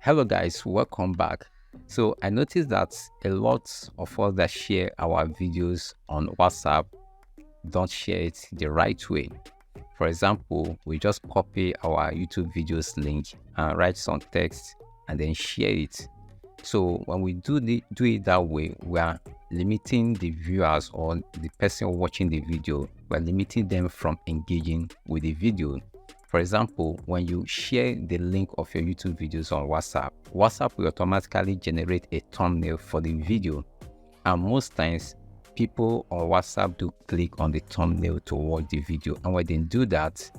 Hello guys, welcome back. So I noticed that a lot of us that share our videos on WhatsApp don't share it the right way. For example, we just copy our YouTube videos link and write some text and then share it. So when we do it that way, we are limiting the viewers or the person watching the video. We're limiting them from engaging with the video. For example, when you share the link of your YouTube videos on WhatsApp, WhatsApp will automatically generate a thumbnail for the video. And most times, people on WhatsApp do click on the thumbnail to watch the video. And when they do that,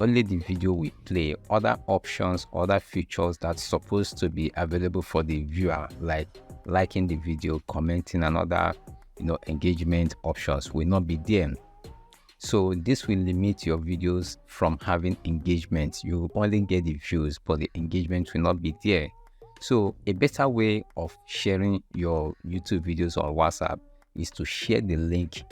only the video will play. Other options, other features that's supposed to be available for the viewer, like liking the video, commenting, and other engagement options will not be there. So this will limit your videos from having engagement. You only get the views, but the engagement will not be there. So a better way of sharing your YouTube videos on WhatsApp is to share the link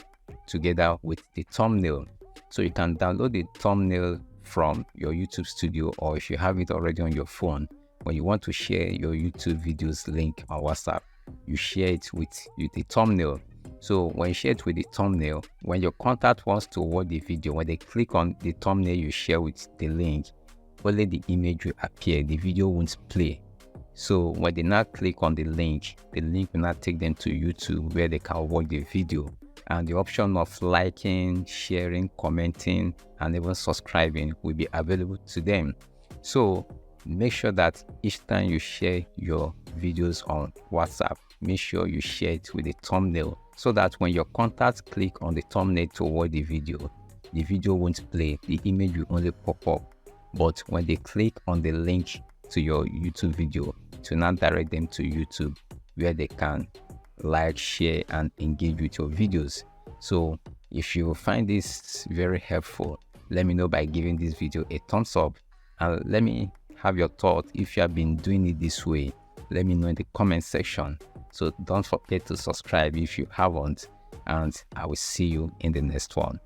together with the thumbnail. So you can download the thumbnail from your YouTube studio, or if you have it already on your phone, when you want to share your YouTube videos link on WhatsApp, you share it with the thumbnail. So when you share it with the thumbnail, when your contact wants to watch the video, when they click on the thumbnail you share with the link, only the image will appear, the video won't play. So when they now click on the link will not take them to YouTube where they can watch the video. And the option of liking, sharing, commenting, and even subscribing will be available to them. So make sure that each time you share your videos on WhatsApp, make sure you share it with the thumbnail, so that when your contacts click on the thumbnail to watch the video won't play, the image will only pop up. But when they click on the link to your YouTube video, to now direct them to YouTube where they can like, share, and engage with your videos. So if you find this very helpful, let me know by giving this video a thumbs up, and let me have your thoughts. If you have been doing it this way, let me know in the comment section. So don't forget to subscribe if you haven't, and I will see you in the next one.